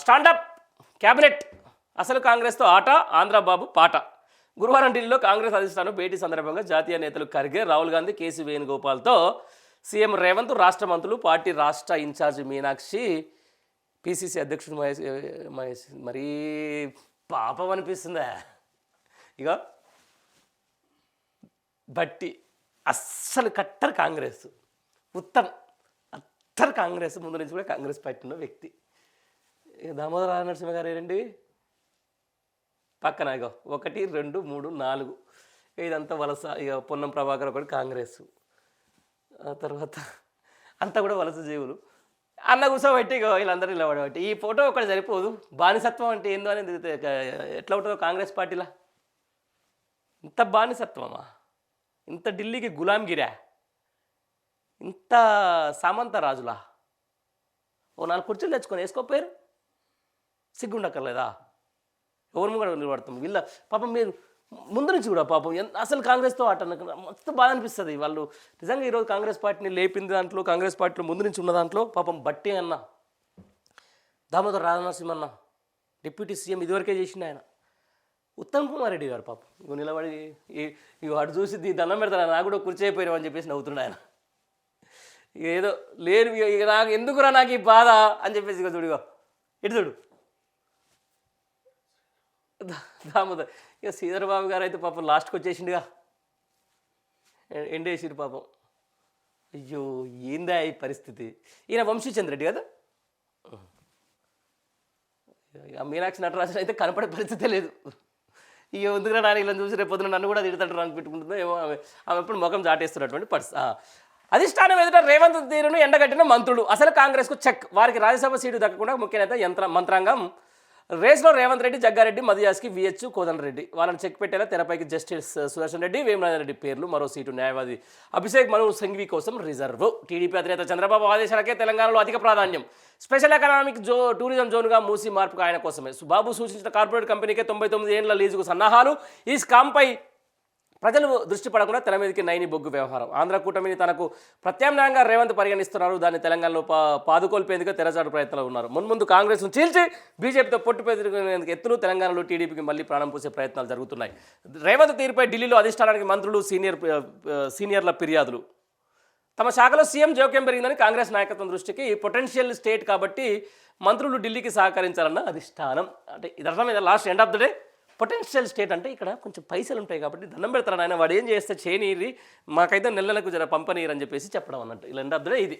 Stand up cabinet అసలు కాంగ్రెస్తో ఆట ఆంధ్రబాబు పాట. గురువారం ఢిల్లీలో కాంగ్రెస్ అధిష్టానం భేటీ సందర్భంగా జాతీయ నేతలు ఖర్గే, రాహుల్ గాంధీ, కేసీ వేణుగోపాల్తో సీఎం రేవంత్, రాష్ట్ర మంత్రులు, పార్టీ రాష్ట్ర ఇన్ఛార్జి మీనాక్షి, పిసిసి అధ్యక్షుడు మహేష్ మరీ పాపం అనిపిస్తుందా. ఇక బట్టి అస్సలు కట్టర్ కాంగ్రెస్, ఉత్తమ్ అత్తర్ కాంగ్రెస్, ముందు నుంచి కూడా కాంగ్రెస్ పార్టీ ఉన్న వ్యక్తి. దామోదర నరసింహ గారు ఏంటండి పక్కన, ఇక 1, 2, 3, 4 ఇదంతా వలస. ఇక పొన్నం ప్రభాకర్ ఒకటి కాంగ్రెస్, ఆ తర్వాత అంతా కూడా వలస జీవులు. అన్న కూర్చోబెట్టి ఇక వీళ్ళందరూ నిలబడబట్టి ఈ ఫోటో ఒకటి సరిపోదు. బానిసత్వం అంటే ఏందో అనేది ఎట్లా ఉంటుందో కాంగ్రెస్ పార్టీలా. ఇంత బానిసత్వమా, ఇంత ఢిల్లీకి గులాంగిరా, ఇంత సామంత రాజులా. ఓ 4 కుర్చీలు తెచ్చుకొని వేసుకోపోయారు, సిగ్గుండక్కర్లేదా? ఎవరు కూడా నిలబడతాం వీళ్ళ పాపం. మీరు ముందు నుంచి కూడా పాపం అసలు కాంగ్రెస్తో ఆట మస్తు బాధ అనిపిస్తుంది. వాళ్ళు నిజంగా ఈరోజు కాంగ్రెస్ పార్టీని లేపింది దాంట్లో, కాంగ్రెస్ పార్టీలో ముందు నుంచి ఉన్న దాంట్లో పాపం బట్టి అన్న, దామోదర రాజనరసింహ అన్న, డిప్యూటీ సీఎం ఇదివరకే చేసిండు ఆయన. ఉత్తమ్ కుమార్ రెడ్డి గారు పాపం ఇగో నిలబడి ఇగో అటు చూసి దండం పెడతాను, నాకు కూడా కుర్చీ అయిపోయావు అని చెప్పేసి నవ్వుతున్నాడు ఆయన. ఏదో లేరు ఇక నాకు ఎందుకురా నాకు ఈ బాధ అని చెప్పేసి ఇక చూడు, ఇటు చూడు దామోదర్. ఇక శ్రీధర్ బాబు గారు అయితే పాపం లాస్ట్కి వచ్చేసిండుగా, ఎండేసిరు పాపం. అయ్యో ఏందా ఈ పరిస్థితి. ఈయన వంశీచంద్ర రెడ్డి కదా. ఇక మీనాక్షి నటరాజన్ అయితే కనపడే పరిస్థితే లేదు. ఇక ఎందుకురా నాన్న ఇలా చూసి రేపు పొద్దున నన్ను కూడా తిడతాడు అని పెట్టుకుంటుందో ఏమో. ఆమె ఎప్పుడు ముఖం చాటేస్తున్నటువంటి పరిస్థితి. అధిష్టానం ఎదుట రేవంత్ తీరును ఎండగట్టిన మంత్రులు. అసలు కాంగ్రెస్కు చెక్. వారికి రాజ్యసభ సీటు దక్కకుండా ముఖ్య నేత మంత్రాంగం రేస్లో రేవంత్ రెడ్డి, జగ్గారెడ్డి, మధుయాస్కి, విహెచ్ కోదండరెడ్డి. వాళ్ళని చెక్ పెట్టేలా తెరపైకి జస్టిస్ సుదర్శన్ రెడ్డి, వేమనాథరెడ్డి పేర్లు. మరో సీటు న్యాయవాది అభిషేక్ మను సింఘ్వి కోసం రిజర్వ్. టీడీపీ అధినేత చంద్రబాబు ఆదేశాలకే తెలంగాణలో అధిక ప్రాధాన్యం. స్పెషల్ ఎకనామిక్ టూరిజం జోన్గా మూసి మార్పుకు ఆయన కోసమే. బాబు సూచించిన కార్పొరేట్ కంపెనీకే 99 ఏళ్ల లీజుకు సన్నాహాలు. ఈ స్కామ్పై ప్రజలు దృష్టి పడకుండా తెర మీదకి నైని బొగ్గు వ్యవహారం. ఆంధ్ర కూటమిని తనకు ప్రత్యామ్నాయంగా రేవంత్ పరిగణిస్తున్నారు. దాన్ని తెలంగాణలో పాదుకోల్పేందుకు తెరచాటు ప్రయత్నాలు ఉన్నారు. మున్ముందు కాంగ్రెస్ను చీల్చి బీజేపీతో పొట్టు పెరుగుతున్నందుకు ఎత్తులు తెలంగాణలో టీడీపీకి మళ్ళీ ప్రాణం పూసే ప్రయత్నాలు జరుగుతున్నాయి. రేవంత్ తీరుపై ఢిల్లీలో అధిష్టానానికి మంత్రులు, సీనియర్ల ఫిర్యాదులు. తమ శాఖలో సీఎం జోక్యం పెరిగిందని కాంగ్రెస్ నాయకత్వం దృష్టికి. పొటెన్షియల్ స్టేట్ కాబట్టి మంత్రులు ఢిల్లీకి సహకరించాలన్న అధిష్టానం. అంటే ఇది అర్థం మీద last end of the day potential state అంటే ఇక్కడ కొంచెం పైసలు ఉంటాయి కాబట్టి దండం పెడతారు ఆయన. వాడు ఏం చేస్తే చేయనీరి, మాకైతే నెలకు జర పంపనీరు అని చెప్పేసి చెప్పడం అన్నట్టు. ఇలా ఎండ్ ఆఫ్ ద డే ఇది.